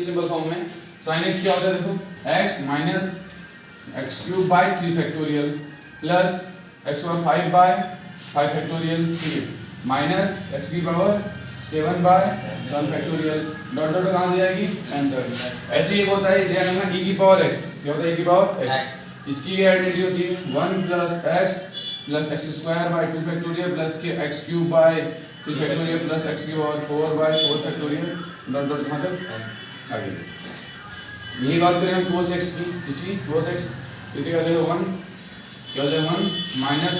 Simple form में sin x क्या होता है देखो x minus x cube by 3 factorial plus x power 5 by 5 factorial, ठीक है, माइनस एक्स की power 7 by 7 factorial, dot dot कहाँ जाएगी अंदर। ऐसे ही होता है ध्यान रखना e की पावर x क्या होता है e की पावर x, इसकी आइडेंटिटी होती है 1 plus x plus X square by 2 factorial plus के X cube by 3 factorial plus X की power 4 by 4 factorial, dot dot कहाँ तक आगे। यही बात करें हम cos x की, इसी cos x इतने क्या हो जाएगा 1 क्या हो जाएगा 1 minus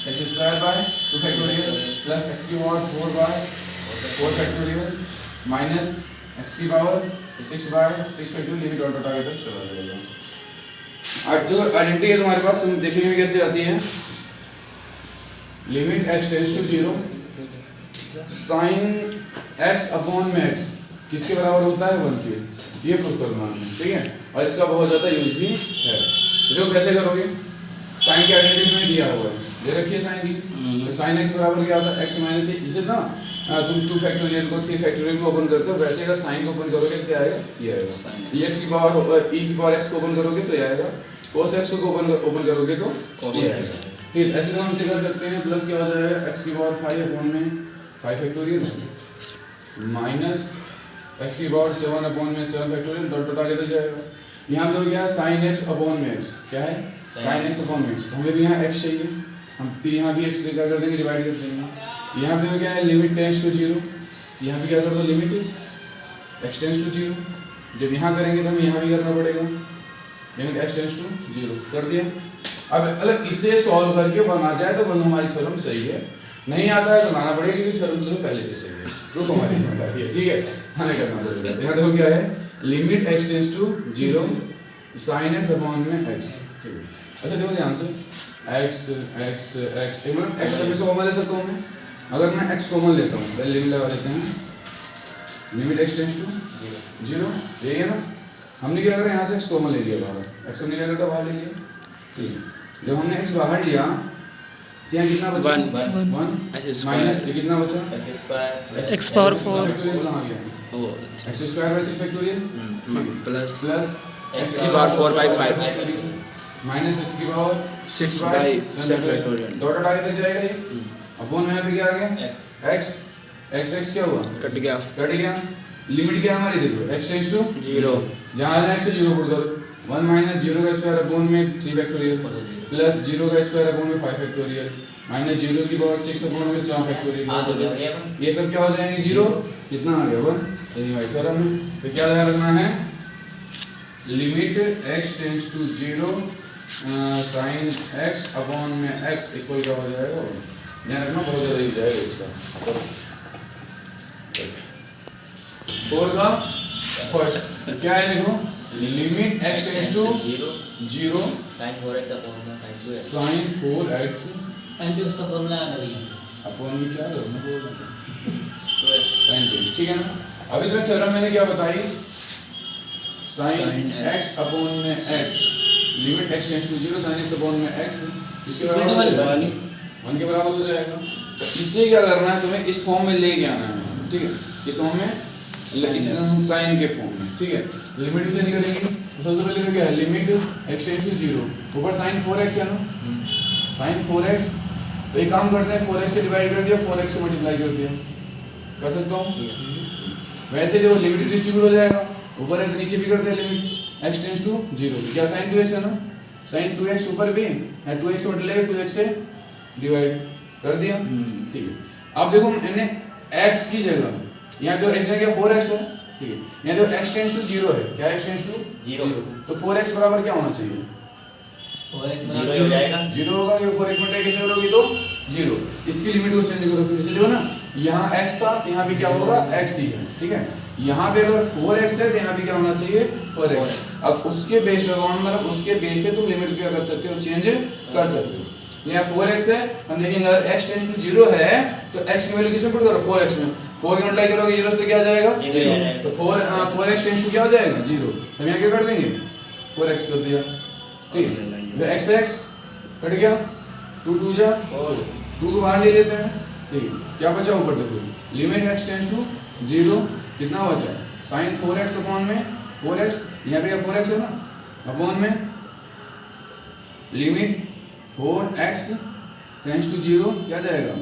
X square by 2 factorial plus X की power 4 by 4 factorial minus x की पावर 6 बाय 6 फैक्टोरियल, यही डॉट डॉट आगे तक चला जाएगा। अब जो आइडेंटिटी है तुम्हारे पास हम देखेंगे कैसे आती है। Limit x tends to 0 sine x upon में x किसके बराबर होता है 1 के, ये प्रूव करना है, ठीक है, और इसका बहुत ज़्यादा यूज भी है। देखो कैसे करोगे, साइन की आइडेंटिटी में दिया हुआ है, ये रखिए साइन की, तो साइन x बराबर क्या होता है x माइनस a, इसे ना तुम 2 फैक्टोरियल को 3 फैक्टोरियल को ओपन करते हो, वैसे अगर साइन को ओपन करोगे क्या आएगा, ये आएगा, e x की पावर e की पावर x को ओपन करोगे तो ये आएगा, cos x को ओपन करोगे तो ये आएगा, ठीक। ऐसे तो हम इसे कर सकते हैं, प्लस क्या हो जाएगा x की पावर 5 अपॉन में 5 फैक्टोरियल माइनस x की पावर 7 अपॉन में 7 फैक्टोरियल, डॉट डॉट आगे तक जाएगा। यहाँ पे हो गया sin x अपॉन में x, क्या है sin x अपॉन में x, तो हमें भी यहाँ x चाहिए, हम फिर यहाँ भी x क्या कर देंगे डिवाइड कर देंगे। यहाँ पे हो गया है लिमिट टेंड्स टू 0, यहाँ पे क्या कर दो लिमिट x टेंड्स टू 0, जब यहाँ करेंगे तो हमें यहाँ भी करना पड़ेगा, लिमिट x टेंड्स टू 0 कर दिया। अब अलग इसे सॉल्व करके बना जाए तो हमारी थ्योरम सही है, नहीं आता है तो लाना पड़ेगा क्योंकि थ्योरम तो पहले से सही है, रुको हमारी जिम्मेदारी है, ठीक है, हमें करना पड़ेगा। यहाँ देखो क्या है limit x tends to 0 sin x upon में x, ठीक है। अच्छा देखो ध्यान से x x x x से कॉमन ले सकता हूँ मैं, अगर मैं x कॉमन लेता हूँ पहले लिमिट लगा देते हैं, लिमिट x टेंड्स टू 0, यही है ना, हमने क्या करा यहाँ से x कॉमन ले लिया बाहर, x हमने क्या करता बाहर ले लिया, ठीक है। जब हमने x बाहर लिया तो यहाँ कितना बचा 1 माइनस ये कितना बचा x पावर 4 कहाँ गया x square by 3 factorial plus x की पावर 4 बाय 5 माइनस x की power 6 by 7 factorial, dot dot आगे तक जाएगा ये, अपॉन में यहाँ पे क्या आ गया x x क्या हुआ कट गया, लिमिट क्या हमारी देखो x टेंड्स टू 0, जहाँ x से 0 पुट करो 1 माइनस 0 का स्क्वायर अपॉन में 3 फैक्टोरियल प्लस 0 का स्क्वायर अपॉन में 5 फैक्टोरियल माइनस 0 की पावर 6 अपॉन में 4 फैक्टोरियल, ये सब क्या हो जाएंगे 0, कितना आ गया 1, यही हमारी थ्योरम है। तो क्या ध्यान रखना है limit x tends to 0 sin x upon में x इक्वल क्या हो जाएगा, ध्यान रखना बहुत ज़्यादा यूज जाएगा इसका। 4 का फर्स्ट क्या है देखो limit x tends to 0 sin 4x upon में sin 4x sin 2 उसका फॉर्मूला याद है अपॉन में क्या है मैं बोल रहा हूं sin 2, ठीक है ना। अभी तुम्हें थ्योरम मैंने क्या बताई sin x अपॉन में x, limit x tends to 0 sin x upon में x इसके बराबर 1 के बराबर हो जाएगा। इसे क्या करना है तुम्हें इस फॉर्म में लेके आना है, ठीक है, इस फॉर्म में साइन के फॉर्म में, ठीक है। लिमिट से निकलेंगे तो सबसे पहले क्या है लिमिट x टेंड्स टू 0 ऊपर sin 4x है ना, sin 4x, तो एक काम करते हैं 4x से डिवाइड कर दिया 4x से मल्टीप्लाई कर दिया, कर सकता हूँ वैसे जो लिमिट डिस्ट्रीब्यूट हो जाएगा ऊपर है तो नीचे भी करते हैं लिमिट x टेंड्स टू 0, क्या sin 2x है ना, sin 2x ऊपर भी है 2x से मल्टीप्लाई 2x से डिवाइड कर दिया, ठीक है। अब देखो मैंने x की जगह यहाँ पे x जगह 4x है, ठीक है, यहाँ पे x टेंड्स टू 0 है, क्या x टेंड्स टू 0, तो 4x बराबर क्या होना चाहिए 4x बराबर 0 हो जाएगा, 0 होगा, ये 4x मल्टीप्लाई कैसे करोगे तो 0, इसकी लिमिट को चेंज करो फिर से, देखो ना यहाँ x था तो यहाँ पे क्या होगा x ही है, ठीक है, यहाँ पे अगर 4x है तो यहाँ पे क्या होना चाहिए 4x। अब उसके बेस मतलब उसके बेस पे तुम लिमिट क्या कर सकते हो चेंज कर सकते हो। यहाँ 4x है, हम देखेंगे अगर x टेंड्स टू 0 है तो x की वैल्यू किसमें पुट करो 4x में, 4 के मल्टीप्लाई करोगे 0 से क्या आ जाएगा 0, तो 4x टेंड्स टू क्या हो जाएगा 0, हम यहाँ क्या कर देंगे 4x कर दिया, ठीक है, x कट गया 2 2 जा 2 को बाहर ले लेते हैं, ठीक है, क्या बचा ऊपर देखो लिमिट x टेंड्स टू 0 कितना बचा साइन 4x अपॉन में 4x, यहाँ पे 4x है ना, अपॉन में लिमिट 4x टेंड्स टू 0 क्या जाएगा,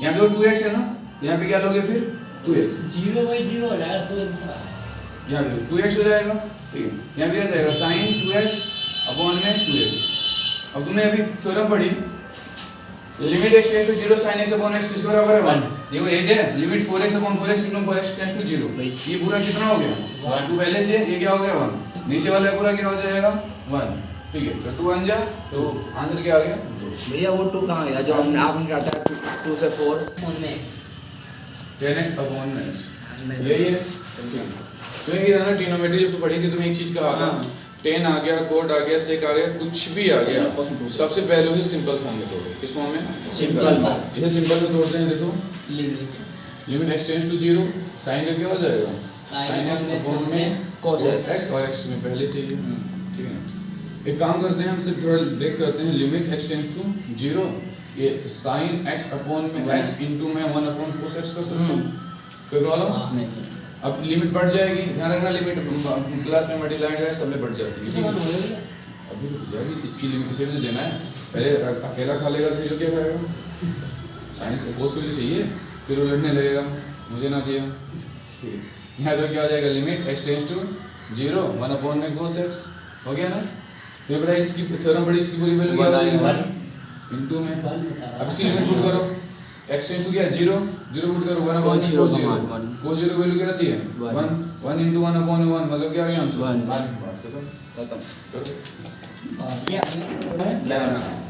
यहाँ पे 2x है ना, यहाँ पे क्या लोगे फिर 2x, 0/0 हो जाएगा, तो आंसर यहाँ पे 2x हो जाएगा, ठीक है, यहाँ पे क्या जाएगा साइन 2x अपॉन में 2x। अब तुमने अभी थ्योरम पढ़ी, limit x tends to 0 sin x upon x किसके बराबर है 1, देखो ये क्या है limit 4x upon 4x into 4x tends to 0, ये पूरा कितना हो गया 2 पहले से, ये क्या हो गया 1, नीचे वाला पूरा क्या हो जाएगा 1, ठीक है, तो 2 1 जा 2, आंसर क्या आ गया 2। भैया वो 2 कहाँ गया जो हमने आपने काटा 2 से 4 फोन में x 10x अपॉन x, यही है। तो ये ना ट्रिग्नोमेट्री जब तो पढ़ी थी तुम्हें एक चीज का आता, tan आ गया, cot आ गया, sec आ गया, कुछ भी आ गया, सबसे पहले उसे सिंपल फॉर्म में तोड़ो। किस फॉर्म में? सिंपल। इसे सिंपल में तोड़ते हैं, देखो limit x tends to 0 sin का क्या हो जाएगा sin x अपॉन में cos x, और x में पहले से ही है, ठीक है। एक काम करते हैं, हम सिर्फ थोड़ा ब्रेक करते हैं, लिमिट x टेंड्स टू 0 ये sin x अपॉन में x इनटू में 1 अपॉन cos x कर सकते हैं, कोई प्रॉब्लम नहीं। अब लिमिट बढ़ जाएगी, ध्यान रखना लिमिट क्लास में मल्टीप्लाई है सब में बढ़ जाती है, ठीक है। अभी रुक जा, अभी इसकी लिमिट इसे भी देना है, पहले अकेला खा लेगा फिर क्या खाएगा, साइंस का कोर्स के लिए चाहिए, फिर वो लड़ने लगेगा मुझे ना दिया, ठीक है। यहाँ तो क्या हो जाएगा limit x tends to 0 1 upon में cos x हो गया ना, तो ये बताइए इसकी थ्योरम पढ़ी, इसकी पूरी वैल्यू क्या हो जाएगी इनटू में, अब इसकी लिमिट पुट करो, x टेंड्स टू क्या 0 0 पुट करो 1 अपॉन में cos 0, cos 0 वैल्यू क्या आती है 1 1 इनटू 1 अपॉन 1 मतलब क्या आ गया आंसर 1 बात खत्म। खत्म।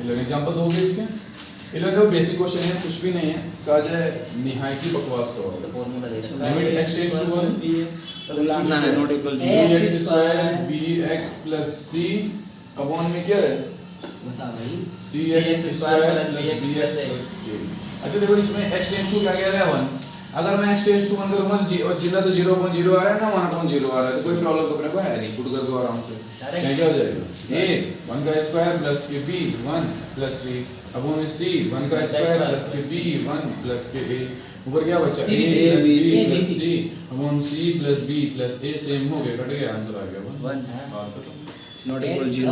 ये एग्जांपल दोगे इसके, ये लोग बेसिक क्वेश्चन है, कुछ भी नहीं है, कहा जाए निहायती बकवास सवाल। तो फॉर्मूला देखो लिमिट x टेंड्स टू 1 ना not equal bx square bx plus c upon में क्या है बता भाई cx square plus bx plus a। अच्छा देखो इसमें x टेंड्स टू क्या कह रहा है 1, अगर मैं x टेंड्स टू 1 करूंगा और जितना तो 0.0 आ रहा है ना 1/0 आ रहा है, तो कोई प्रॉब्लम तो अपने को है नहीं, पुट कर दो आराम से, क्या हो जाएगा a 1 का स्क्वायर प्लस के b 1 प्लस c अपॉन में c 1 का स्क्वायर प्लस के b 1 प्लस के a, ऊपर क्या बचा a plus c upon c plus b plus a same हो गया, कट गया, आंसर आ गया 1 बात खत्म। नॉट इक्वल 0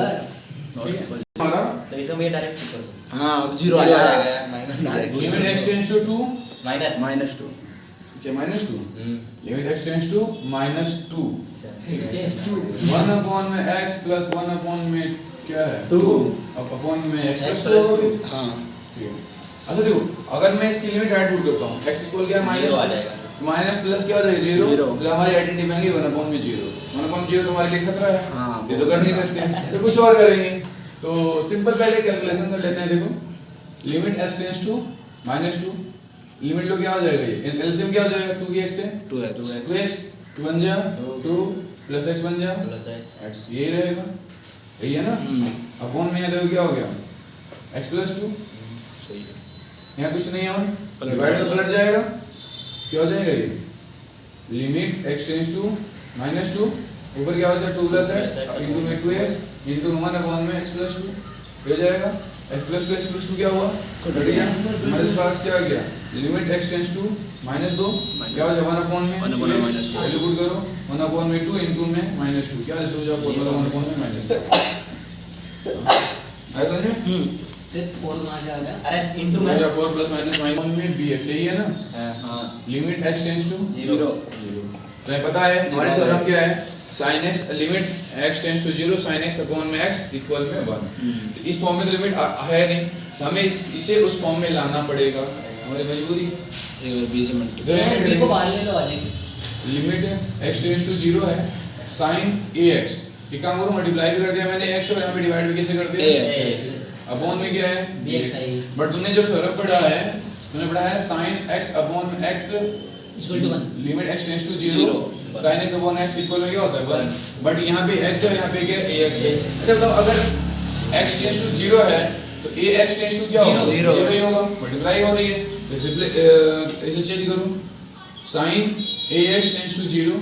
हमारा तो इसे मैं डायरेक्ट कर दूं, हां अब 0 आ जाएगा minus limit x tends to 2 minus -2 क्या -2 limit x tends to -2 x tends to 1 upon में x प्लस 1 अपॉन में क्या है 2 अब अपॉन में x x प्लस 2 plus 2 हां ठीक है। अच्छा देखो अगर मैं इसकी लिमिट ऐड पुट करता हूं x इक्वल क्या Zero आ माइनस जाएगा। माइनस प्लस क्या हो जाएगा 0, Zero। तो हमारी आइडेंटिटी बन गई 1 अपॉन में 0 1 अपॉन 0 तुम्हारे लिए खतरा है, हाँ, ये तो कर नहीं सकते, तो कुछ और करेंगे, तो सिंपल पहले कैलकुलेशन कर लेते हैं। देखो limit x tends to -2 limit लो क्या हो जाएगा, ये एलसीएम क्या हो जाएगा 2x से 2x 2 बन जा 2 प्लस x बन जा प्लस x x ये रहेगा, यही है ना, अपॉन में यहाँ देखो क्या हो गया x प्लस 2, सही है, यहाँ कुछ नहीं है, डिवाइड तो पलट जाएगा, क्या हो जाएगा ये लिमिट x टेंड्स टू -2 ऊपर क्या हो जाएगा 2 प्लस x इनटू में 2x इनटू 1 अपॉन में x प्लस 2 हो जाएगा, x प्लस 2 क्या हुआ तो घट गया, हमारे पास क्या आ गया लिमिट x टेंड्स टू -2 क्या हो जाएगा 1 अपॉन में वैल्यू पुट करो 1 अपॉन में 2 इनटू में -2 क्या है 2 जब 1 अपॉन में -2 आया समझ में, फिर 4 कहां से आ गया, अरे इनटू में 4 प्लस -1 में bx यही है ना, हां लिमिट x टेंड्स टू 0 तो ये पता है हमारी थ्योरम क्या है sin x limit x tends to 0 sin x upon में x इक्वल में 1, तो इस फॉर्म में तो लिमिट है नहीं, तो हमें इसे उस फॉर्म में लाना पड़ेगा, हमारी मजबूरी एक बी से मल्टीप्लाई बी को बाहर ले लो वाले लिमिट x टेंड्स टू 0 है sin ax, ये काम करो मल्टीप्लाई भी कर दिया मैंने x और यहाँ पे डिवाइड भी कैसे कर दिया अपॉन में क्या है bx है, बट तुमने जो थ्योरम पढ़ा है तुमने पढ़ा है sin x upon x equal to 1 limit x tends to 0 sin x upon x equal में क्या होता है 1, बट यहाँ पे x और यहाँ पे क्या ax है। अच्छा बताओ अगर x टेंड्स टू 0 है तो ax टेंड्स टू क्या होगा 0 ही होगा, मल्टीप्लाई हो रही है, तो इसे चेंज करूँ sin ax टेंड्स टू 0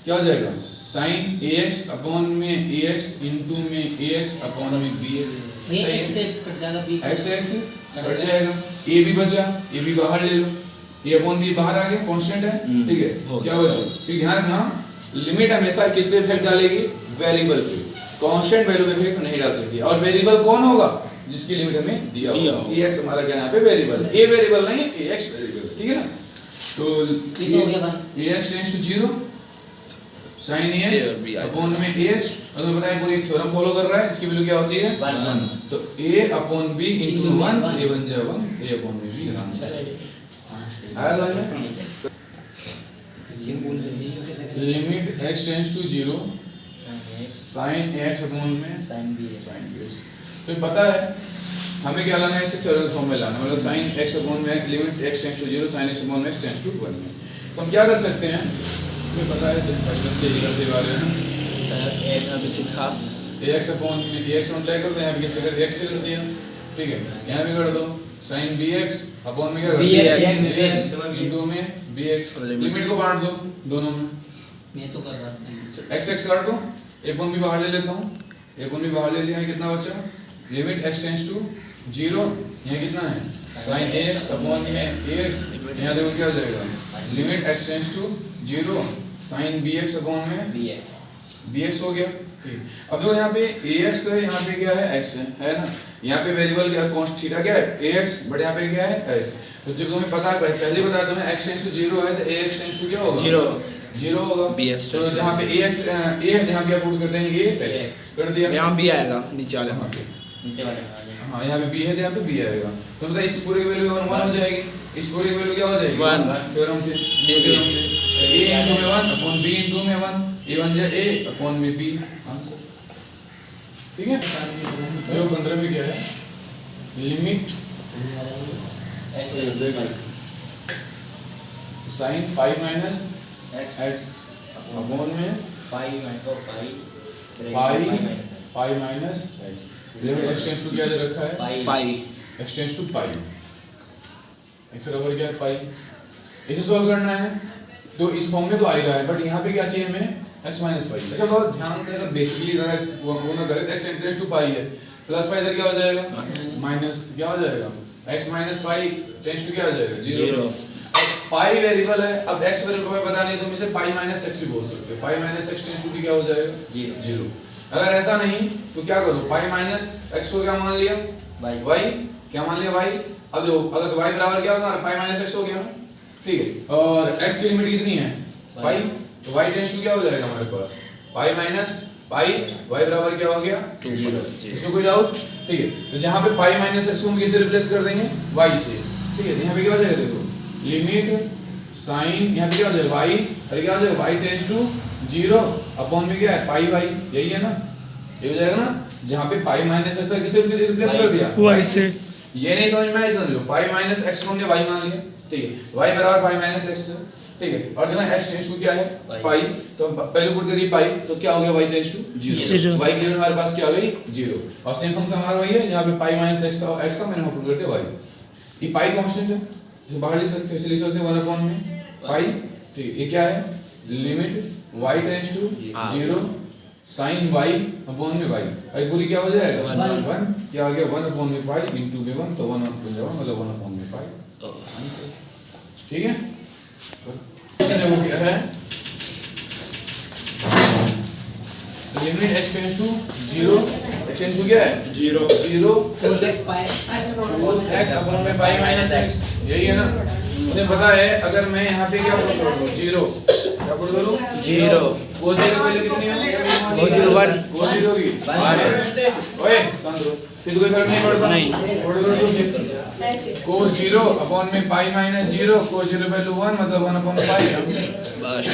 क्या हो जाएगा sin ax अपॉन में ax इनटू में ax अपॉन में bx, ये x से x कट जाएगा b x कट जाएगा, a भी बचा, a भी बाहर ले लो, ये अपॉन बी बाहर आ गया कांस्टेंट है, ठीक है क्या बचा, फिर ध्यान रखना लिमिट हमेशा किस पे इफेक्ट डालेगी, वेरिएबल पे, कांस्टेंट वैल्यू पे इफेक्ट नहीं डाल सकती। और वेरिएबल कौन होगा, जिसकी लिमिट हमें दिया होगा। ax हमारा क्या यहाँ पे वेरिएबल है, a वेरिएबल नहीं है, ax वेरिएबल, ठीक है ना। तो हो गया one, ax tends to 0 sin ax upon में ax, और तुम्हें पता है पूरी थ्योरम फॉलो कर रहा है, इसकी वैल्यू क्या होती है 1 तो a upon b into 1, a बन जाए 1, a अपॉन b भी आंसर आया समझ में। Limit x tends to 0 sin ax upon में साइन बी sin bx, तो पता है हमें क्या लाना है, इसे थ्योरम फॉर्म में लाना, मतलब sin x अपॉन में limit x tends to 0 sin x upon में x टेंड्स टू 1 में। तो हम क्या कर सकते हैं, हमें पता है जब बचपन से ही करते वाले हैं, एक अभी सीखा ax अपॉन में ax मल्टीप्लाई कर दो, यहाँ पे किससे कर x से कर दिया, ठीक है, यहाँ भी कर दो sin bx अपॉन में क्या कर bx इनटू में bx, लिमिट को बांट दो दोनों में, मैं तो कर रहा था। x x काट दो, a अपॉन b बाहर ले लेता हूँ, a अपॉन b बाहर ले लिया है, कितना बचा, लिमिट x टेंड्स टू 0, यहाँ कितना है sin ax अपॉन में ax, यहाँ देखो क्या हो जाएगा, limit x tends to 0 sin bx upon में bx हो गया, ठीक। अब देखो यहाँ पे ax है, यहाँ पे क्या है x है ना, यहाँ पे वेरिएबल क्या कांस्टेंट थीटा क्या है ax, बट यहाँ पे क्या है x। तो जब तुम्हें पता है, पहले बताया तुम्हें x टेंड्स टू 0 है तो ax टेंड्स टू क्या होगा 0 होगा, bx तो जहाँ पे ax a यहाँ पे पुट करते हैं ये x कर दिया, यहाँ भी आएगा नीचे वाले यहाँ पे, नीचे वाले में हाँ यहाँ पे b है तो यहाँ पे b आएगा, तो मतलब इस पूरे की वैल्यू 1 हो जाएगी, इस पूरे की वैल्यू क्या हो जाएगी 1 थ्योरम से a into में 1 अपॉन b into में 1, a बन जाए a अपॉन में b, आंसर, ठीक है। देखो 15 में क्या है, limit sin pi minus x upon में pi minus x, limit x tends to क्या दे रखा है pi x tends to pi, x बराबर क्या है pi, इसे सॉल्व करना है, तो इस फॉर्म में तो आ ही रहा है, बट यहाँ पे क्या चाहिए हमें x minus pi। अच्छा बहुत ध्यान से, अगर बेसिकली वो ना करें, x टेंड्स टू pi है, प्लस pi इधर क्या हो जाएगा माइनस, क्या हो जाएगा x minus pi tends to क्या हो जाएगा 0। पाई वेरिएबल है, अब x वेरिएबल को हमें पता नहीं, तो हम इसे पाई माइनस x भी बोल सकते हैं, pi minus x tends to भी क्या हो जाएगा 0। अगर ऐसा नहीं तो क्या करो, पाई माइनस x को क्या मान लिया y, क्या मान लिया y, अब जो अगर y बराबर क्या होगा पाई माइनस x हो गया ना, ठीक है, और x की लिमिट कितनी है पाई, तो y टेंड्स टू क्या हो जाएगा हमारे पास पाई माइनस पाई, y बराबर क्या हो गया 0, इसमें कोई डाउट, ठीक है। तो जहां पे पाई माइनस x को हम किससे रिप्लेस कर देंगे y से, ठीक है, यहां पे क्या हो जाएगा देखो, लिमिट साइन यहाँ पे क्या हो जाएगा y, अरे क्या हो जाएगा y टेंड्स टू 0 अपॉन में क्या है पाई y, यही है ना, ये हो जाएगा ना, जहाँ पे पाई माइनस x किसे रिप्लेस कर दिया y से, ये नहीं समझ में आया, समझो पाई माइनस x को हमने y मान लिया, ठीक है, y बराबर पाई माइनस x, ठीक है, और देखो x टेंड्स टू क्या है पाई, तो पहले पुट कर दी पाई, तो क्या हो गया y टेंड्स टू 0, y की लिमिट हमारे पास क्या आ गई 0, और सेम फंक्शन हमारा वही है, यहाँ पे पाई माइनस x था मैंने पुट कर दिया y, ये पाई कांस्टेंट है, तो बाहर लिख सकते हो, इसलिए लिख सकते हैं 1 अपॉन में पाई, ठीक है, ये क्या है limit y tends to 0 sin y upon में y, आई पूरी क्या हो जाएगा 1, क्या आ गया 1 अपॉन में पाई इनटू में 1, तो 1 अपॉन में 1 मतलब 1 अपॉन में पाई, ठीक है। क्वेश्चन वो क्या है, limit x tends to 0, x tends to क्या है 0 cos x pi cos x upon में पाई माइनस x, यही है ना, मुझे पता है, अगर मैं यहाँ पे क्या पुट कर दूँ 0, क्या पुट करूँ 0, वो 0 पहले कितनी है वो 0 1 वो 0 की 1, ओए संद्रो फिर तो कोई फर्क नहीं पड़ता, नहीं पुट कर दो cos 0 अपॉन में पाई माइनस 0, cos 0 वैल्यू 1 मतलब 1 अपॉन पाई, बस।